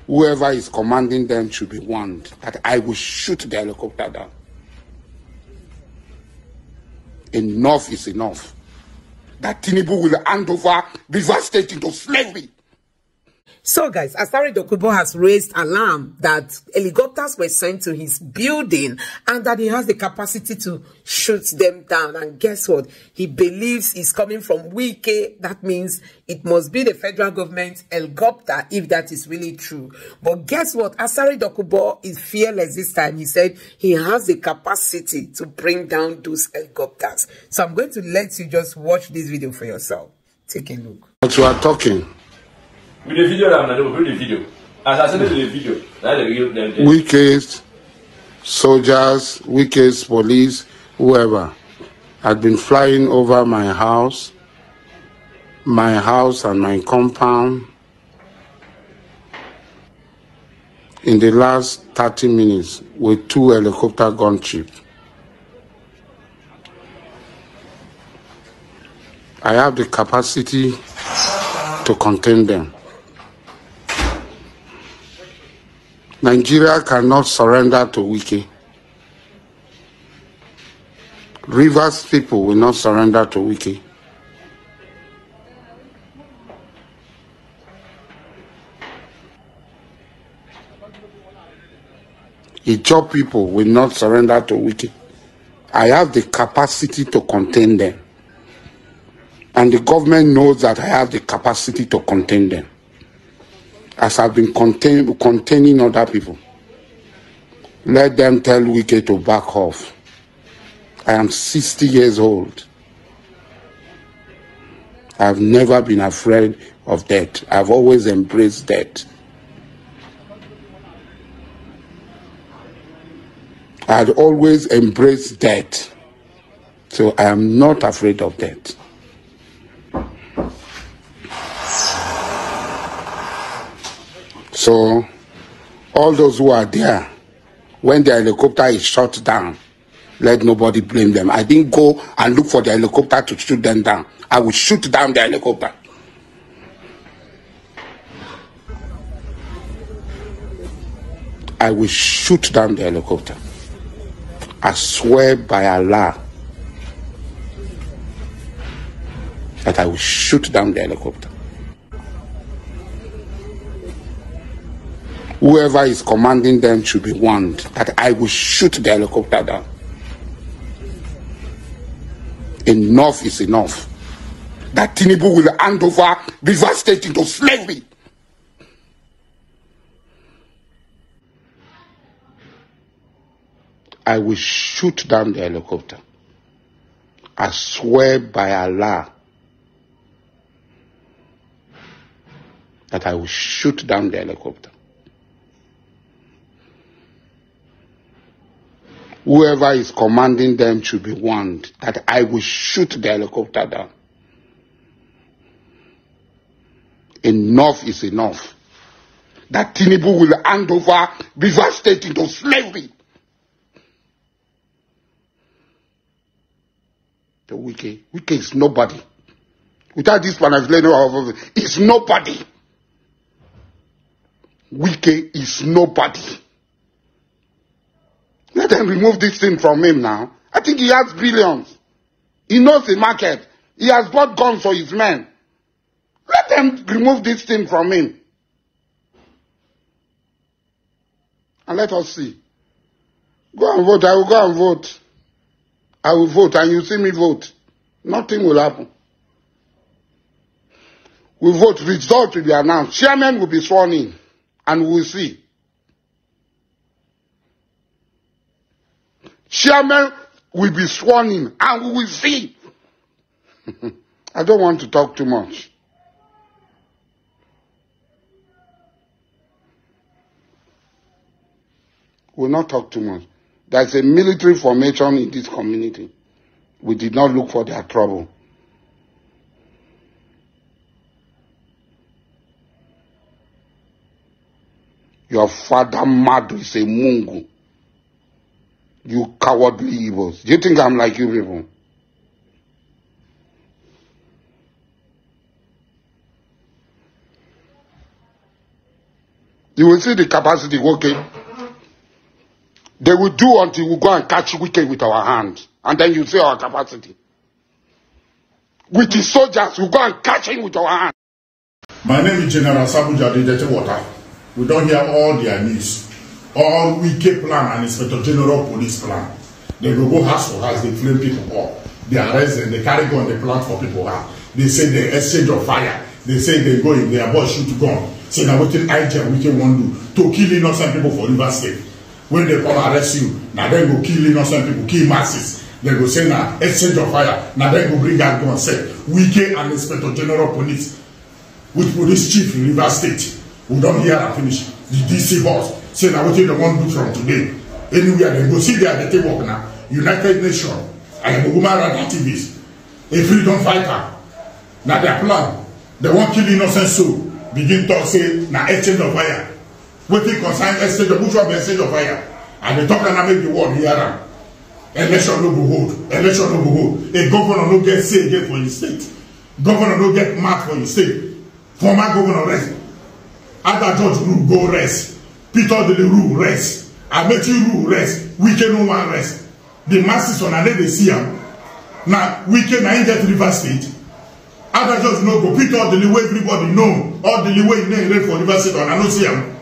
Whoever is commanding them should be warned that I will shoot the helicopter down. Enough is enough. That Tinubu will hand over River State into slavery. So guys, Asari Dokubo has raised alarm that helicopters were sent to his building and that he has the capacity to shoot them down. And guess what? He believes it's coming from Wike. That means it must be the federal government helicopter if that is really true. But guess what? Asari Dokubo is fearless this time. He said he has the capacity to bring down those helicopters. So I'm going to let you just watch this video for yourself. Take a look. But you are talking. With the video, I'm not with the video. As I said in the video, Wike's soldiers, Wike's police, whoever, had been flying over my house and my compound in the last 30 minutes with 2 helicopter gunships. I have the capacity to contain them. Nigeria cannot surrender to Wike. Rivers people will not surrender to Wike. Ijaw people will not surrender to Wike. I have the capacity to contain them. And the government knows that I have the capacity to contain them. As I've been containing other people. Let them tell Wike to back off. I am 60 years old. I've never been afraid of death. I've always embraced death. I'd always embraced death. So I am not afraid of death. So, all those who are there, when the helicopter is shot down, let nobody blame them. I didn't go and look for the helicopter to shoot them down. I will shoot down the helicopter. I will shoot down the helicopter. I swear by Allah that I will shoot down the helicopter. Whoever is commanding them should be warned that I will shoot the helicopter down. Enough is enough. That Tinubu will hand over River State into slavery. I will shoot down the helicopter. I swear by Allah that I will shoot down the helicopter. Whoever is commanding them should be warned that I will shoot the helicopter down. Enough is enough. That Tinubu will hand over River State into slavery. The Wike is nobody. Without this manipulation, it's nobody. Wike is nobody. Let them remove this thing from him now. I think he has billions. He knows the market. He has bought guns for his men. Let them remove this thing from him. And let us see. Go and vote. I will go and vote. I will vote and you see me vote. Nothing will happen. We vote. Result will be announced. Chairman will be sworn in. And we will see. Chairman will be sworn in and we will see. I don't want to talk too much. We will not talk too much. There's a military formation in this community. We did not look for their trouble. Your father Madu is a Mungu. You cowardly Igbos. Do you think I'm like you people? You will see the capacity working. They will do until we go and catch Wike with our hands. And then you see our capacity. With the soldiers, we go and catch him with our hands. My name is General Sabuja Water. We don't hear all their news. All Wike plan and Inspector General Police plan. They go house for house, they flame people up. They arrest them, they carry gun, they plant for people out. They say they exchange of fire. They say they go in their boss shoot gun. Say now what did IJ Wike want do to kill innocent people for River State. When they come arrest you, now they go kill innocent people, kill masses. They go say now exchange of fire. Now they go bring out gun say Wike and Inspector General Police with police chief in River State. We don't hear and finish. The DC boss say now what they want to do from today. Anywhere they go see their dirty work now. United Nations and the woman activists, a freedom fighter. Now their plan. They want kill innocent soul. Begin to say now exchange of fire. What they concern exchange of which one be exchange of fire. And they talk and make the world hear. Election no go hold. Election no go hold. A governor no get say again for his state. Governor no get mark for his state. Former governor rest. Other judge rule go rest. Peter Dele rule rest. Amechi rule rest. Wike no one rest. The masses on a day they see him. Now Wike na get River State. Other judge no go. Peter Dele way everybody know. All the way in name for River State on I no see him.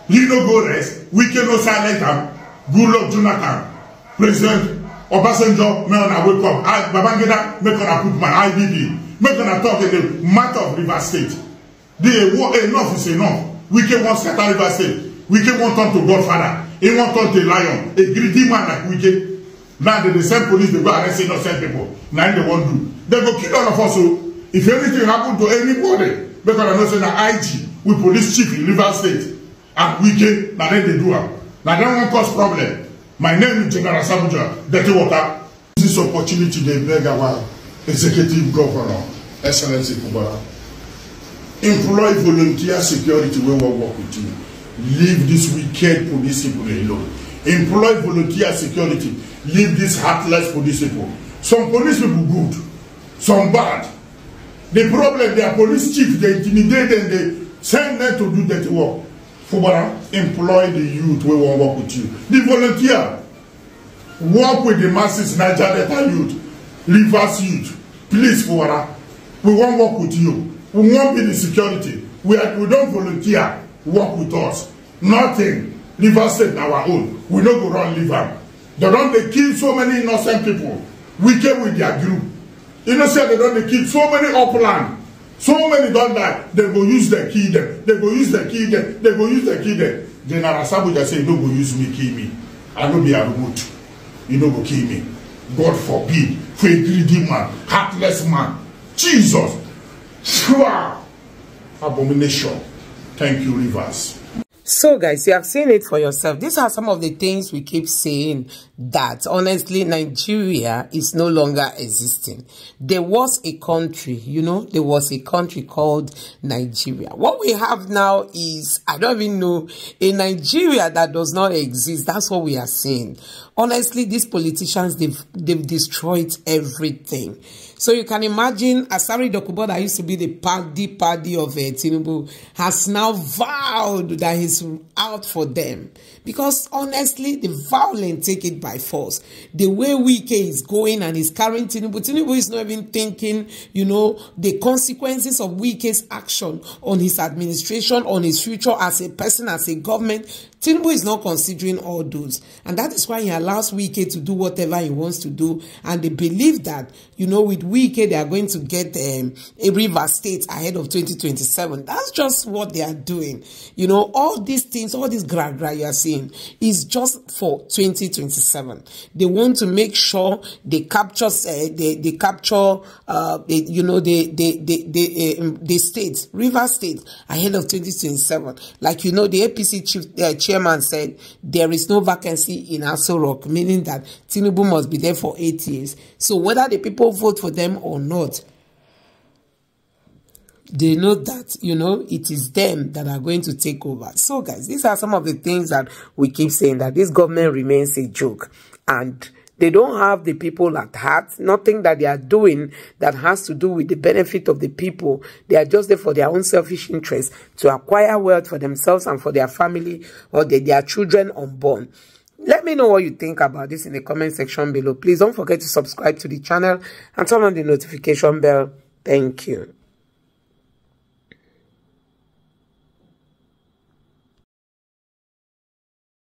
You no go rest. Wike no silent him. Good luck Jonathan. President Obasanjo, may on wake up. Babangida, make on a put my IBB. Make on a talk in the matter of River State. Enough is enough. Wike wants to scatter River State. Wike wants turn to Godfather. He wants turn to Lion. A greedy man like Wike. Now the same police, they go arrest innocent people. Now they won't do. They go kill all of us. So if anything happen to anybody, because I know say that IG with police chief in River State and Wike, now then they do it. Now that won't cause problem. My name is General Sabuja, Dirty Water. This opportunity they beg our executive governor, Excellency Kubara. Employ volunteer security where we work with you. Leave this wicked police people alone. Employ volunteer security. Leave this heartless police people. Some police people good, some bad. The problem, their police chief, they intimidate and they send them to do dirty work. Kubara, employ the youth where we work with you. The volunteer. Work with the masses, Niger Delta youth, Rivers youth. Please, Kubara, we won't work with you. We won't be the security. We don't volunteer. Work with us. Nothing. River State our own. We don't go run liver. They kill so many innocent people. We came with their group. Innocent, they kill so many upland. So many don't die. They go use the key them. They go use the key them. They go use the key them. General Sabuja say, no go use me, kill me. I no be a remote. You no go kill me. God forbid. For a greedy man, heartless man. Jesus. Sure. Abomination. Thank you, Rivers. So guys, you have seen it for yourself. These are some of the things we keep saying, that honestly Nigeria is no longer existing. There was a country, there was a country called Nigeria. What we have now is, I don't even know, a Nigeria that does not exist. That's what we are seeing. Honestly, these politicians, they've destroyed everything. So you can imagine Asari Dokubo, that used to be the party of Tinubu, has now vowed that he's out for them. Because honestly, the violent take it by force. The way Wike is going and is carrying Tinubu is not even thinking, the consequences of Wike's action on his administration, on his future as a person, as a government. Tinubu is not considering all those. And that is why he allows Wike to do whatever he wants to do. And they believe that, with Wike, they are going to get a River State ahead of 2027. That's just what they are doing. All these things, all this gra you are seeing is just for 2027. They want to make sure they capture, the state, River State, ahead of 2027. Like, the APC chairman said, there is no vacancy in Asari Rock, meaning that Tinubu must be there for 8 years. So whether the people vote for them or not, they know that, it is them that are going to take over. So guys, these are some of the things that we keep saying, that this government remains a joke. And They don't have the people at heart. Nothing that they are doing that has to do with the benefit of the people. They are just there for their own selfish interest to acquire wealth for themselves and for their family or their children unborn. Let me know what you think about this in the comment section below. Please don't forget to subscribe to the channel and turn on the notification bell. Thank you.